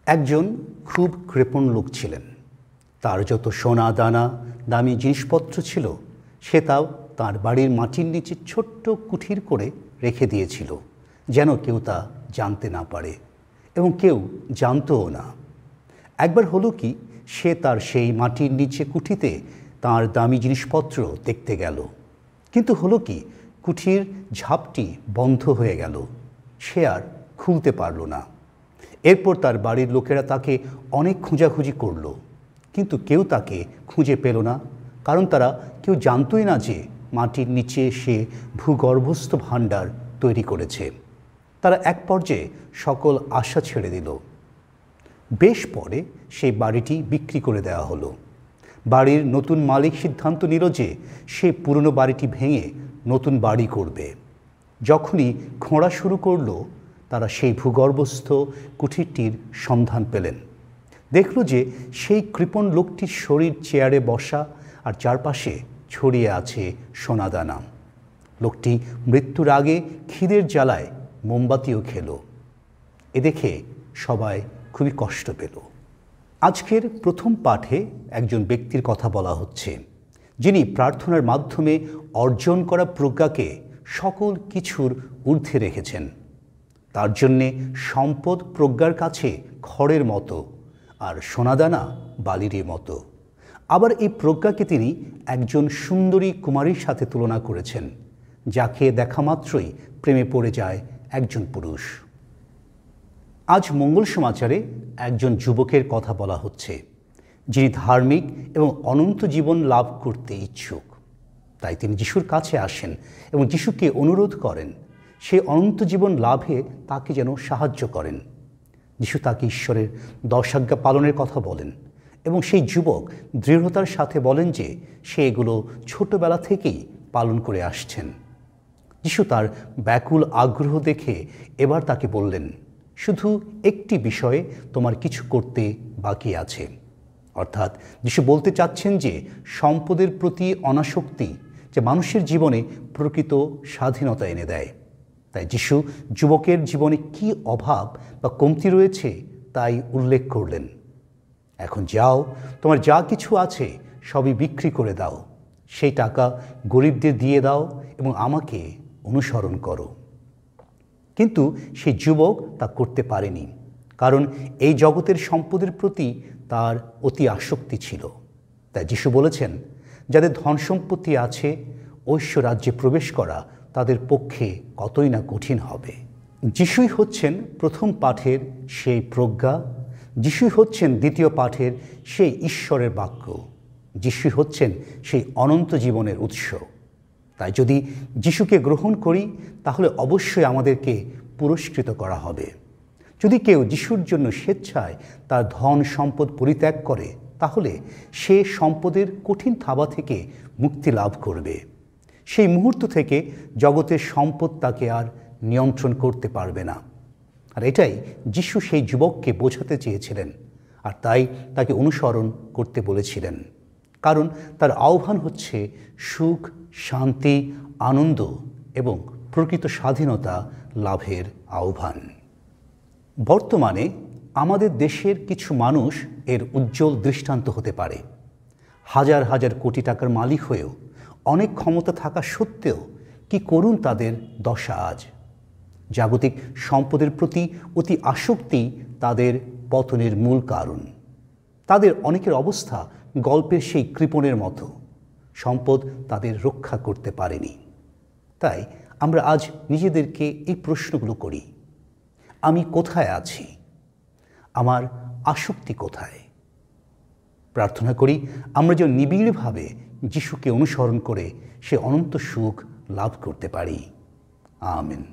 একজন খুব কৃপণ লোক ছিলেন। তার যত সোনা দানা দামি জিনিসপত্র ছিল সে তাও তার বাড়ির মাটির নিচে ছোট্ট কুঠির করে রেখে দিয়েছিল, যেন কেউ তা জানতে না পারে এবং কেউ জানতও না। একবার হলো কি, সে তার সেই মাটির নিচে কুঠিতে তার দামি জিনিসপত্র দেখতে গেল, কিন্তু হলো কি, কুঠির ঝাপটি বন্ধ হয়ে গেল। সে আর খুলতে পারল না। এরপর তার বাড়ির লোকেরা তাকে অনেক খোঁজাখুঁজি করলো, কিন্তু কেউ তাকে খুঁজে পেল না, কারণ তারা কেউ জানতই না যে মাটির নিচে সে ভূগর্ভস্থ ভাণ্ডার তৈরি করেছে। তারা এক পর্যায়ে সকল আশা ছেড়ে দিল। বেশ পরে সেই বাড়িটি বিক্রি করে দেওয়া হলো। বাড়ির নতুন মালিক সিদ্ধান্ত নিল যে সে পুরনো বাড়িটি ভেঙে নতুন বাড়ি করবে। যখনই খোঁড়া শুরু করলো, তারা সেই ভূগর্ভস্থ কুঠিরটির সন্ধান পেলেন। দেখল যে সেই কৃপণ লোকটির শরীর চেয়ারে বসা আর চারপাশে ছড়িয়ে আছে সোনাদানা। লোকটি মৃত্যুর আগে খিদের জ্বালায় মোমবাতিও খেল। এ দেখে সবাই খুবই কষ্ট পেল। আজকের প্রথম পাঠে একজন ব্যক্তির কথা বলা হচ্ছে, যিনি প্রার্থনার মাধ্যমে অর্জন করা প্রজ্ঞাকে সকল কিছুর ঊর্ধ্বে রেখেছেন। তার জন্যে সম্পদ প্রজ্ঞার কাছে খড়ের মতো আর সোনাদানা বালির মতো। আবার এই প্রজ্ঞাকে তিনি একজন সুন্দরী কুমারীর সাথে তুলনা করেছেন, যাকে দেখা মাত্রই প্রেমে পড়ে যায় একজন পুরুষ। আজ মঙ্গল সমাচারে একজন যুবকের কথা বলা হচ্ছে, যিনি ধার্মিক এবং অনন্ত জীবন লাভ করতে ইচ্ছুক। তাই তিনি যিশুর কাছে আসেন এবং যিশুকে অনুরোধ করেন সে অনন্ত জীবন লাভে তাকে যেন সাহায্য করেন। যিশু তাকে ঈশ্বরের 10 আজ্ঞা পালনের কথা বলেন এবং সেই যুবক দৃঢ়তার সাথে বলেন যে সে এগুলো ছোটবেলা থেকেই পালন করে আসছেন। যিশু তার ব্যাকুল আগ্রহ দেখে এবার তাকে বললেন, শুধু একটি বিষয়ে তোমার কিছু করতে বাকি আছে। অর্থাৎ যিশু বলতে চাচ্ছেন যে সম্পদের প্রতি অনাসক্তি যে মানুষের জীবনে প্রকৃত স্বাধীনতা এনে দেয়। তাই যিশু যুবকের জীবনে কি অভাব বা কমতি রয়েছে তাই উল্লেখ করলেন। এখন যাও, তোমার যা কিছু আছে সবই বিক্রি করে দাও, সেই টাকা গরিবদের দিয়ে দাও এবং আমাকে অনুসরণ করো। কিন্তু সেই যুবক তা করতে পারেনি, কারণ এই জগতের সম্পদের প্রতি তার অতি আসক্তি ছিল। তাই যিশু বলেছেন, যাদের ধন সম্পত্তি আছে ঐশ্বর রাজ্যে প্রবেশ করা তাদের পক্ষে কতই না কঠিন হবে। যিশুই হচ্ছেন প্রথম পাঠের সেই প্রজ্ঞা, যিশুই হচ্ছেন দ্বিতীয় পাঠের সেই ঈশ্বরের বাক্য, যিশুই হচ্ছেন সেই অনন্ত জীবনের উৎস। তাই যদি যিশুকে গ্রহণ করি তাহলে অবশ্যই আমাদেরকে পুরস্কৃত করা হবে। যদি কেউ যিশুর জন্য স্বেচ্ছায় তার ধন সম্পদ পরিত্যাগ করে, তাহলে সে সম্পদের কঠিন থাবা থেকে মুক্তি লাভ করবে। সেই মুহূর্ত থেকে জগতের সম্পদ তাকে আর নিয়ন্ত্রণ করতে পারবে না। আর এটাই যিশু সেই যুবককে বোঝাতে চেয়েছিলেন, আর তাই তাকে অনুসরণ করতে বলেছিলেন। কারণ তার আহ্বান হচ্ছে সুখ, শান্তি, আনন্দ এবং প্রকৃত স্বাধীনতা লাভের আহ্বান। বর্তমানে আমাদের দেশের কিছু মানুষ এর উজ্জ্বল দৃষ্টান্ত হতে পারে। হাজার হাজার কোটি টাকার মালিক হয়েও, অনেক ক্ষমতা থাকা সত্ত্বেও কি করুণ তাদের দশা আজ। জাগতিক সম্পদের প্রতি অতি আসক্তি তাদের পতনের মূল কারণ। তাদের অনেকের অবস্থা গল্পের সেই কৃপণের মতো, সম্পদ তাদের রক্ষা করতে পারেনি। তাই আমরা আজ নিজেদেরকে এই প্রশ্নগুলো করি, আমি কোথায় আছি? আমার আসক্তি কোথায়? প্রার্থনা করি আমরা যেন নিবিড়ভাবে যিশুকে অনুসরণ করে সে অনন্ত সুখ লাভ করতে পারি। আমেন।